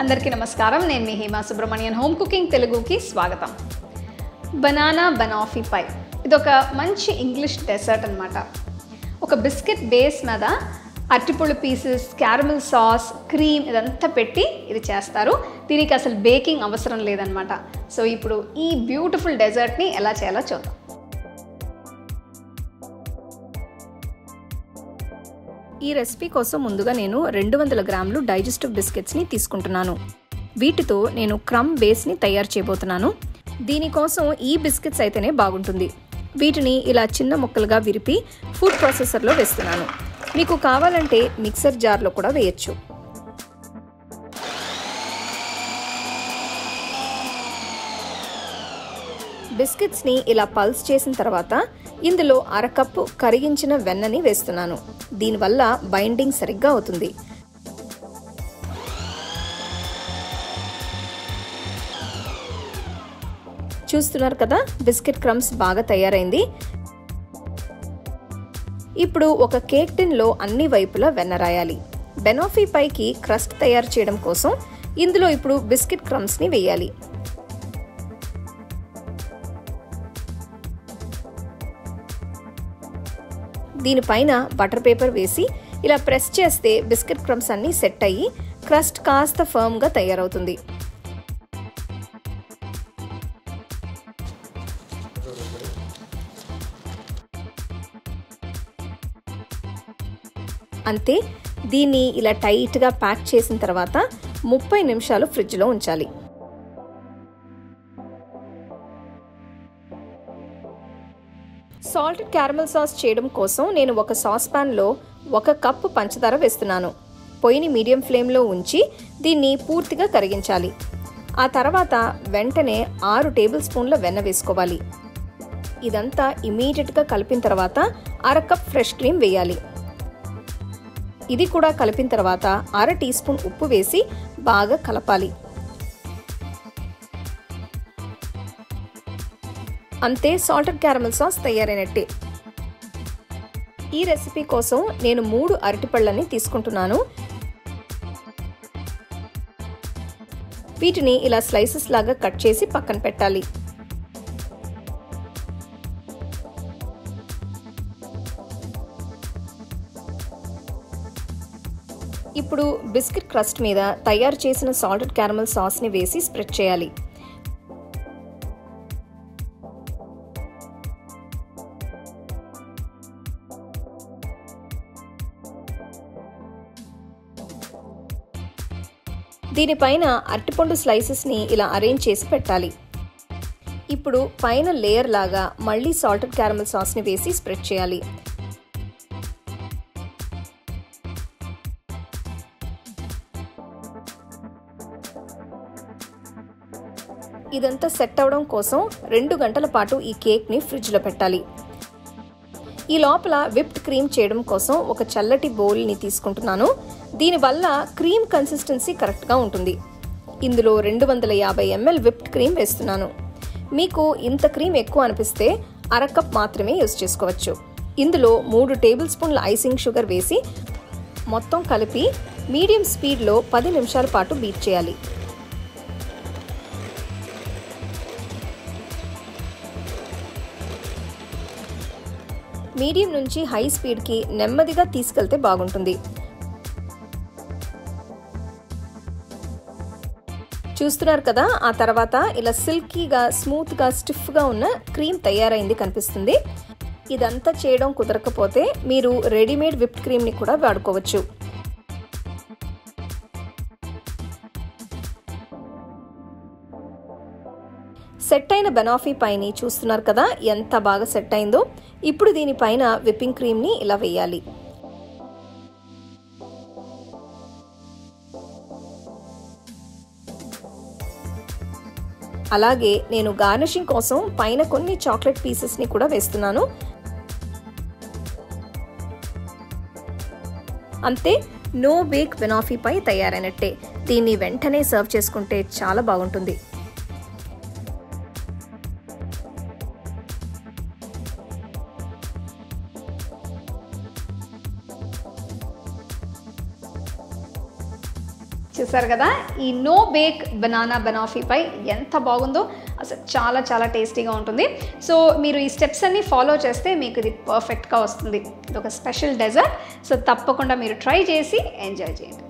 అందరికీ నమస్కారం. నేను మీ హేమా సుబ్రహ్మణ్యన్. హోమ్ కుకింగ్ తెలుగుకి స్వాగతం. బనానా బనాఫీ పై ఇదొక మంచి ఇంగ్లీష్ డెసర్ట్ అన్నమాట. ఒక బిస్కెట్ బేస్ మీద అరటిపళ్ళు పీసెస్, క్యారమెల్ సాస్, క్రీమ్ ఇదంతా పెట్టి ఇది చేస్తారు. దీనికి అసలు బేకింగ్ అవసరం లేదనమాట. సో ఇప్పుడు ఈ బ్యూటిఫుల్ డెజర్ట్ని ఎలా చేయాలో చూద్దాం. ఈ రెసిపీ కోసం ముందుగా నేను 200 గ్రాములు డైజెస్టివ్ బిస్కెట్స్ని తీసుకుంటున్నాను. వీటితో నేను క్రమ్ బేస్ని తయారు చేయబోతున్నాను. దీనికోసం ఈ బిస్కెట్స్ అయితేనే బాగుంటుంది. వీటిని ఇలా చిన్న ముక్కలుగా విరిపి ఫుడ్ ప్రాసెసర్లో వేస్తున్నాను. మీకు కావాలంటే మిక్సర్ జార్లో కూడా వేయచ్చు. బిస్కెట్స్ని ఇలా పల్స్ చేసిన తర్వాత ఇందులో అరకప్పు కరిగించిన వెన్నని వేస్తున్నాను. దీనివల్ల బైండింగ్ సరిగ్గా అవుతుంది. చూస్తున్నారు కదా, బిస్కెట్ క్రమ్స్ బాగా తయారైంది. ఇప్పుడు ఒక కేక్ టిన్లో అన్ని వైపులా వెన్న రాయాలి. బెనాఫీ పైకి క్రస్ట్ తయారు చేయడం కోసం ఇందులో ఇప్పుడు బిస్కెట్ క్రమ్స్ని వేయాలి. దీనిపైన బటర్ పేపర్ వేసి ఇలా ప్రెస్ చేస్తే బిస్కెట్ క్రమ్స్ అన్నీ సెట్ అయ్యి క్రస్ట్ కాస్త ఫర్మ్గా తయారవుతుంది. అంతే, దీన్ని ఇలా టైట్గా ప్యాక్ చేసిన తర్వాత 30 నిమిషాలు ఫ్రిడ్జ్లో ఉంచాలి. సాల్టెడ్ క్యారమెల్ సాస్ చేయడం కోసం నేను ఒక సాస్ పాన్లో 1 కప్పు పంచదార వేస్తున్నాను. పొయ్యిని మీడియం ఫ్లేమ్లో ఉంచి దీన్ని పూర్తిగా కరిగించాలి. ఆ తర్వాత వెంటనే 6 టేబుల్ స్పూన్ల వెన్న వేసుకోవాలి. ఇదంతా ఇమీడియట్గా కలిపిన తర్వాత 1/2 కప్ ఫ్రెష్ క్రీమ్ వేయాలి. ఇది కూడా కలిపిన తర్వాత 1/2 టీ స్పూన్ ఉప్పు వేసి బాగా కలపాలి. అంతే, సాల్టెడ్ క్యారమెల్ సాస్ తయారైనట్టే. ఈ రెసిపీ కోసం నేను 3 అరటిపళ్ళని తీసుకుంటున్నాను. వీటిని ఇలా స్లైసెస్ లాగా కట్ చేసి పక్కన పెట్టాలి. ఇప్పుడు బిస్కెట్ క్రస్ట్ మీద తయారు చేసిన సాల్టెడ్ క్యారమెల్ సాస్ని వేసి స్ప్రెడ్ చేయాలి. దీనిపైన అరటిపండు స్లైసెస్ని ఇలా అరేంజ్ చేసి పెట్టాలి. ఇప్పుడు పైన లేయర్ లాగా మళ్ళీ సాల్టెడ్ క్యారమెల్ సాస్ని వేసి స్ప్రెడ్ చేయాలి. ఇదంతా సెట్ అవడం కోసం 2 గంటల పాటు ఈ కేక్ని ఫ్రిడ్జ్లో పెట్టాలి. ఈ లోపల విప్డ్ క్రీమ్ చేయడం కోసం ఒక చల్లటి బౌల్ని తీసుకుంటున్నాను. దీనివల్ల క్రీమ్ కన్సిస్టెన్సీ కరెక్ట్గా ఉంటుంది. ఇందులో 250 ml విప్డ్ క్రీమ్ వేస్తున్నాను. మీకు ఇంత క్రీమ్ ఎక్కువ అనిపిస్తే 1/2 కప్ మాత్రమే యూజ్ చేసుకోవచ్చు. ఇందులో 3 టేబుల్ స్పూన్ల ఐసింగ్ షుగర్ వేసి మొత్తం కలిపి మీడియం స్పీడ్లో 10 నిమిషాల పాటు బీట్ చేయాలి. మీడియం నుంచి హై స్పీడ్కి నెమ్మదిగా తీసుకెళ్తే బాగుంటుంది. చూస్తున్నారు కదా, ఆ తర్వాత ఇలా సిల్కీగా, స్మూత్గా, స్టిఫ్గా ఉన్న క్రీమ్ తయారైంది కనిపిస్తుంది. ఇదంతా చేయడం కుదరకపోతే మీరు రెడీమేడ్ విప్డ్ క్రీమ్ని కూడా వాడుకోవచ్చు. సెట్ అయిన బనాఫీ పైని చూస్తున్నారు కదా ఎంత బాగా సెట్ అయిందో. ఇప్పుడు దీనిపైన విప్పింగ్ క్రీమ్ని ఇలా వేయాలి. అలాగే నేను గార్నిషింగ్ కోసం పైన కొన్ని చాక్లెట్ పీసెస్ని కూడా వేస్తున్నాను. అంతే, నో బేక్ బెనాఫీ పై తయారైనట్టే. దీన్ని వెంటనే సర్వ్ చేసుకుంటే చాలా బాగుంటుంది. చూసారు కదా, ఈ నో బేక్ బనానా బనాఫీ పై ఎంత బాగుందో. అసలు చాలా చాలా టేస్టీగా ఉంటుంది. సో మీరు ఈ స్టెప్స్ అన్ని ఫాలో చేస్తే మీకు ఇది పర్ఫెక్ట్గా వస్తుంది. ఇది ఒక స్పెషల్ డెజర్ట్. సో తప్పకుండా మీరు ట్రై చేసి ఎంజాయ్ చేయండి.